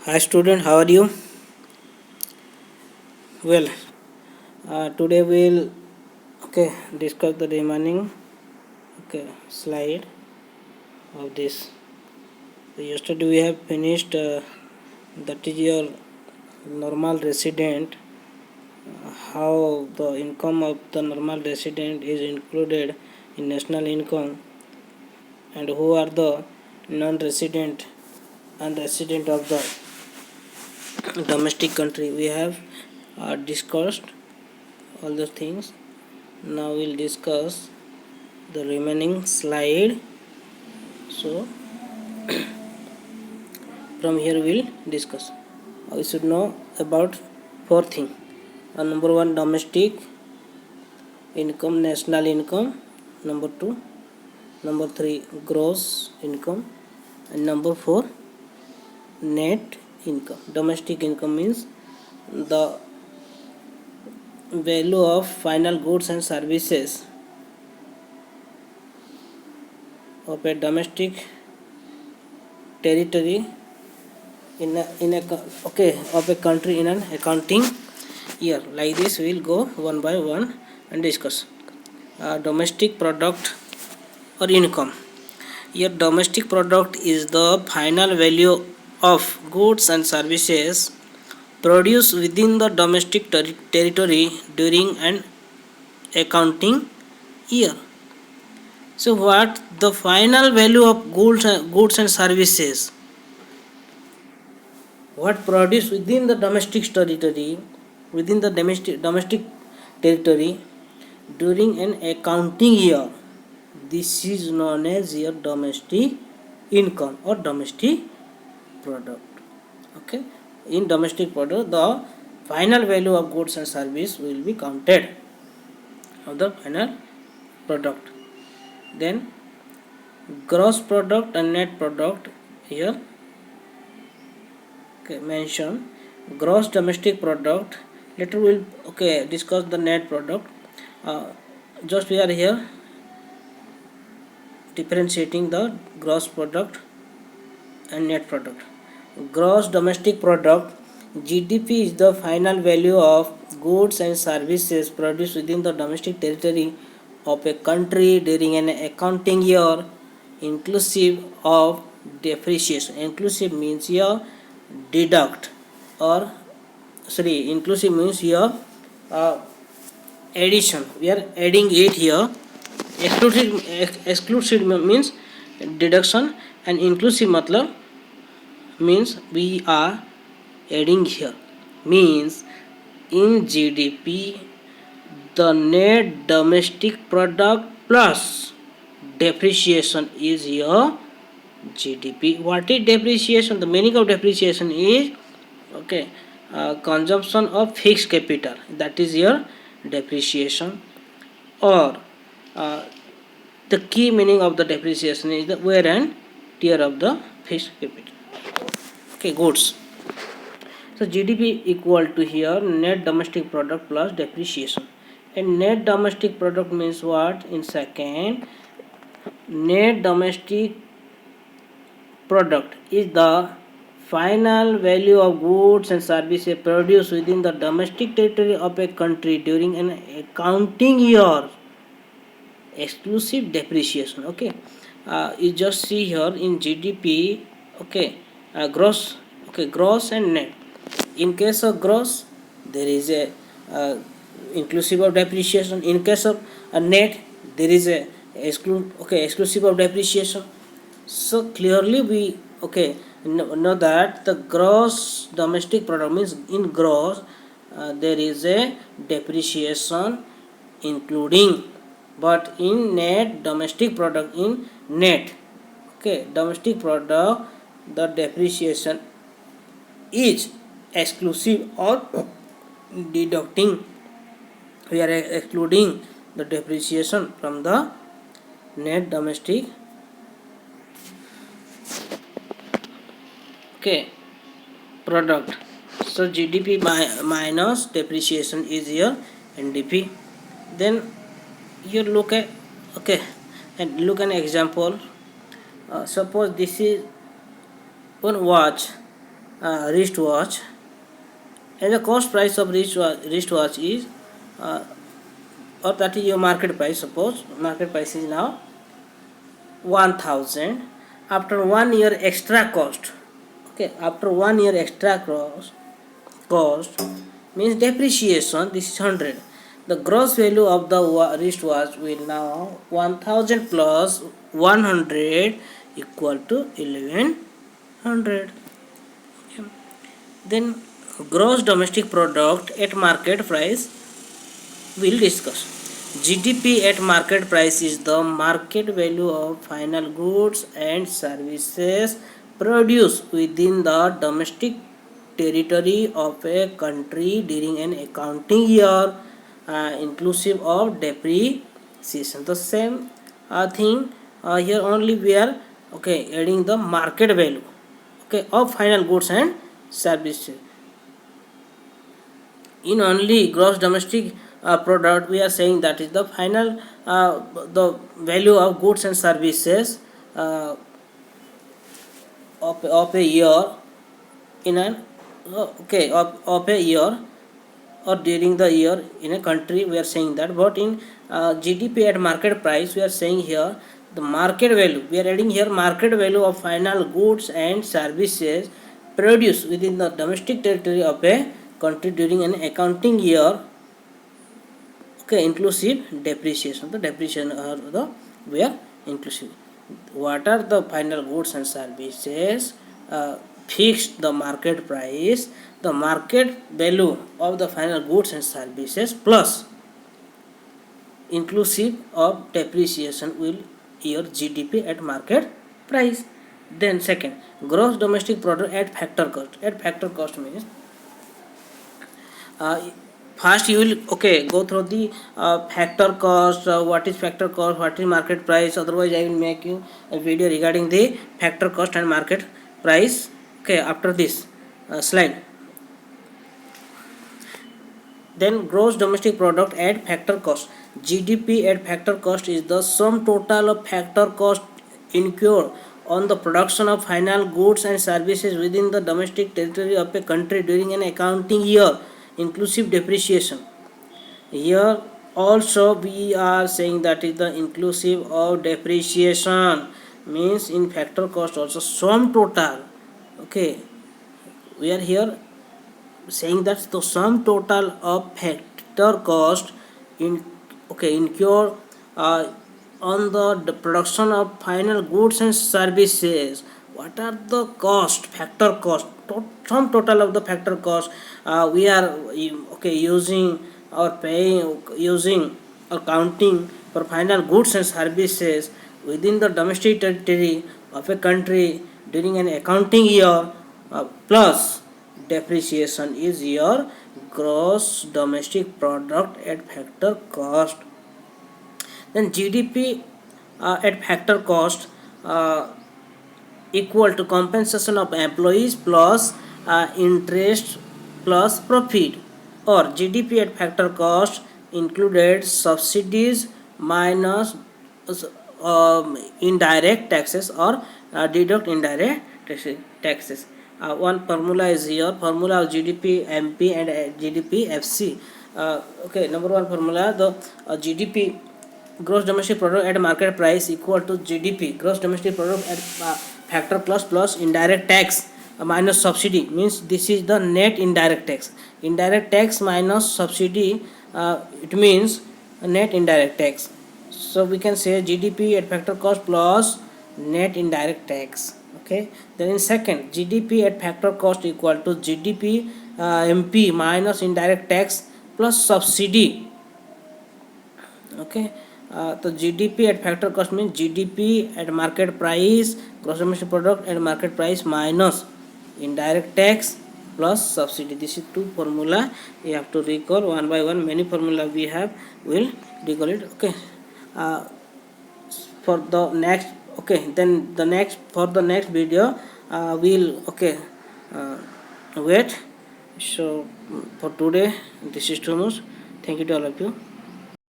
Hi student, how are you? Well, today we'll discuss the remaining slide of this. So yesterday we have finished that is your normal resident, how the income of the normal resident is included in national income, and who are the non-resident and resident of the domestic country. We have discussed all the things. Now we'll discuss the remaining slide. So from here we'll discuss. We should know about four things. Number one, domestic income, national income. Number two, number three, gross income, and number four, net income. Domestic income means the value of final goods and services of a domestic territory of a country in an accounting year. Like this we will go one by one and discuss. Domestic product or income. Here domestic product is the final value of goods and services produced within the domestic territory during an accounting year. So what the final value of goods and services what produced within the domestic territory during an accounting year, this is known as your domestic income or domestic product. Okay, in domestic product the final value of goods and service will be counted of the final product. Then gross product and net product here mention. Gross domestic product, later we'll discuss the net product. Just we are here differentiating the gross product and net product. Gross domestic product, GDP, is the final value of goods and services produced within the domestic territory of a country during an accounting year, inclusive of depreciation. Inclusive means here deduct or inclusive means here addition. We are adding it here. Exclusive means deduction, and inclusive matlab means we are adding here. Means in GDP the net domestic product plus depreciation is your GDP. What is depreciation? The meaning of depreciation is consumption of fixed capital, that is your depreciation, or the key meaning of the depreciation is the wear and tear of the fixed capital. Goods. So GDP equal to here net domestic product plus depreciation. And net domestic product means what? In second, net domestic product is the final value of goods and services produced within the domestic territory of a country during an accounting year, exclusive depreciation. You just see here in GDP, gross and net. In case of gross, there is a inclusive of depreciation. In case of a net, there is a exclusive of depreciation. So clearly we know that the gross domestic product means in gross there is a depreciation including, but in net domestic product, in net domestic product, the depreciation is exclusive or deducting. We are excluding the depreciation from the net domestic product. So GDP minus depreciation is your NDP. Then you look at and look an example. Suppose this is one watch wristwatch, and the cost price of wristwatch is or that is your market price. Suppose market price is now 1000. After 1 year extra cost, okay, after 1 year extra cost means depreciation, this is 100. The gross value of the wristwatch will now 1000 plus 100 equal to 1100. Okay. Then gross domestic product at market price we'll discuss. GDP at market price is the market value of final goods and services produced within the domestic territory of a country during an accounting year, inclusive of depreciation. The same thing here, only we are adding the market value of final goods and services. In only gross domestic product, we are saying that is the final the value of goods and services of a year in an of a year or during the year in a country, we are saying that. But in GDP at market price, we are saying here the market value, we are adding here market value of final goods and services produced within the domestic territory of a country during an accounting year, inclusive depreciation. The depreciation are the we are inclusive. What are the final goods and services fixed the market price, the market value of the final goods and services plus inclusive of depreciation will your GDP at market price. Then second, gross domestic product at factor cost. At factor cost means first you will go through the factor cost, what is factor cost, what is market price. Otherwise I will make you a video regarding the factor cost and market price after this slide. Then gross domestic product at factor cost. GDP at factor cost is the sum total of factor cost incurred on the production of final goods and services within the domestic territory of a country during an accounting year, inclusive depreciation. Here also we are saying that is the inclusive of depreciation, means in factor cost also sum total. We are here saying that the sum total of factor cost incurred on the production of final goods and services. What are the cost, factor cost, sum total of the factor cost we are using or paying, using or counting for final goods and services within the domestic territory of a country during an accounting year plus depreciation is your gross domestic product at factor cost. Then GDP at factor cost equal to compensation of employees plus interest plus profit, or GDP at factor cost included subsidies minus indirect taxes or deduct indirect taxes. One formula is here, formula of GDP MP and GDP FC. Number one formula, the GDP gross domestic product at market price equal to GDP gross domestic product at factor plus indirect tax minus subsidy, means this is the net indirect tax. Indirect tax minus subsidy, it means net indirect tax. So we can say GDP at factor cost plus net indirect tax. Then in second, GDP at factor cost equal to GDP MP minus indirect tax plus subsidy. The GDP at factor cost means GDP at market price, gross domestic product at market price minus indirect tax plus subsidy. This is two formula you have to recall one by one. Many formula we have, will recall it. For the next then the next, for the next video we'll wait. So for today this is too much. Thank you to all of you.